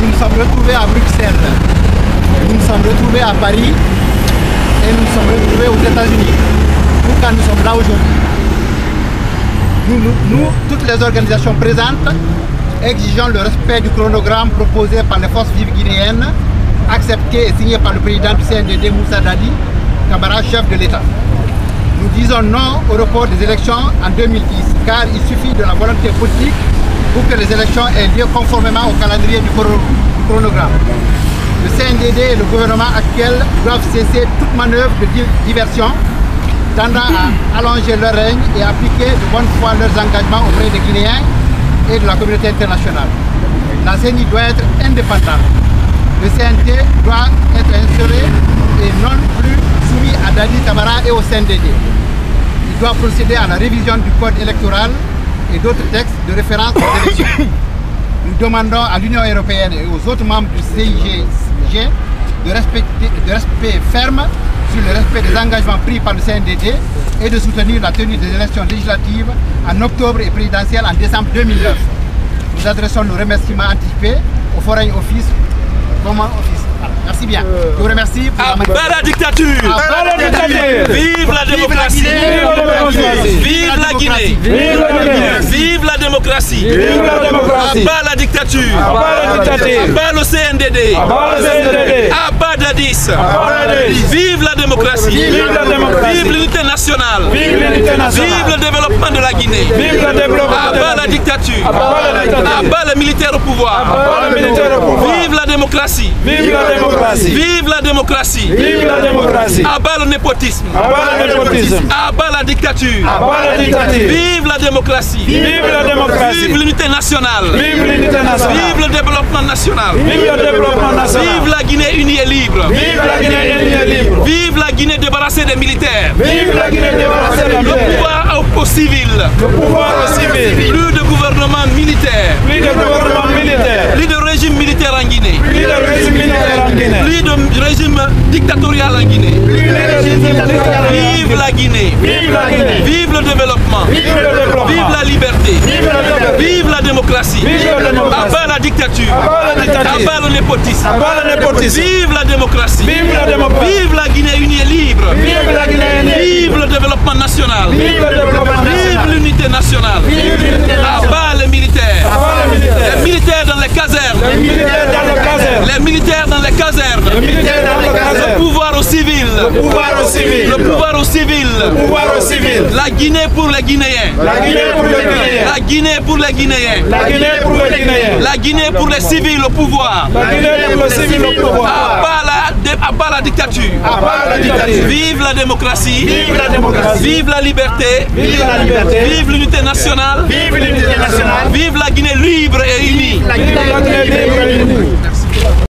nous nous sommes retrouvés à Bruxelles, nous nous sommes retrouvés à Paris et nous nous sommes retrouvés aux États-Unis. Pourquoi nous sommes là aujourd'hui? Nous, toutes les organisations présentes, exigeons le respect du chronogramme proposé par les forces vives guinéennes, accepté et signé par le président du CNDD, Moussa Dadi Camara, chef de l'État. Nous disons non au report des élections en 2010, car il suffit de la volonté politique pour que les élections aient lieu conformément au calendrier du chronogramme. Le CNDD et le gouvernement actuel doivent cesser toute manœuvre de diversion tendant à allonger leur règne et appliquer de bonne foi leurs engagements auprès des Guinéens et de la communauté internationale. La CENI doit être indépendante. Le CNT doit être instauré et non plus soumis à Dadi Camara et au CNDD. Il doit procéder à la révision du code électoral et d'autres textes de référence aux élections. Nous demandons à l'Union européenne et aux autres membres du CIG de respect ferme sur le respect des engagements pris par le CNDD et de soutenir la tenue des élections législatives en octobre et présidentielles en décembre 2009. Nous adressons nos remerciements anticipés au Foreign Office. Merci bien. Je vous remercie pour la dictature. Vive la démocratie. Vive la Guinée. Vive la démocratie. Abat la dictature. Abat le CNDD. Abat Dadis. Vive la démocratie. Vive l'unité nationale. Vive le développement de la Guinée. Abat la dictature. Abat les militaires au pouvoir. Vive la démocratie. Vive la démocratie. Vive la démocratie. Vive la démocratie. Abat le népotisme. Abat le népotisme. Abat la dictature. Abat la dictature. Vive la démocratie. Vive la démocratie. Vive l'unité nationale. Vive l'unité nationale. Vive le développement national. Vive le développement national. Vive la Guinée unie et libre. Vive la Guinée unie et libre. Vive la Guinée débarrassée des militaires. Vive la Guinée débarrassée des militaires. Le pouvoir au civil. Le pouvoir au civil. Plus de gouvernement militaire. Plus de gouvernement militaire. Plus de régime militaire en Guinée. Plus de régime militaire en Guinée. Plus de régime dictatorial en Guinée. Vive la Guinée. Vive la Guinée. Vive le développement. Vive le développement. Vive la liberté. Vive la liberté. Vive la démocratie. Vive la démocratie. Abat la dictature. Abat la dictature. Abat le népotisme. Abat le népotisme. Vive la démocratie. Vive la démocratie. Vive la Guinée unie et libre. Vive la Guinée unie. Vive le développement national. Vive le développement national. Vive l'unité nationale. Vive l'unité nationale. Abat les militaires. Abat les militaires. Les militaires dans les casernes. Les militaires dans les casernes. Les militaires dans les casernes. Les militaires dans les casernes. Le pouvoir au civil. Le pouvoir au civil. Le pouvoir au civil. Le pouvoir au civil. La Guinée pour les Guinéens. La Guinée pour les Guinéens. La Guinée pour les Guinéens. La Guinée pour les Guinéens. La Guinée pour les civils au pouvoir. La Guinée pour les civils au pouvoir. Abat la dictature. Abat la dictature. Vive la démocratie. Vive la démocratie. Vive la liberté. Vive la liberté. Vive l'unité nationale. Vive l'unité nationale. Vive la Guinée libre et unie. La Guinée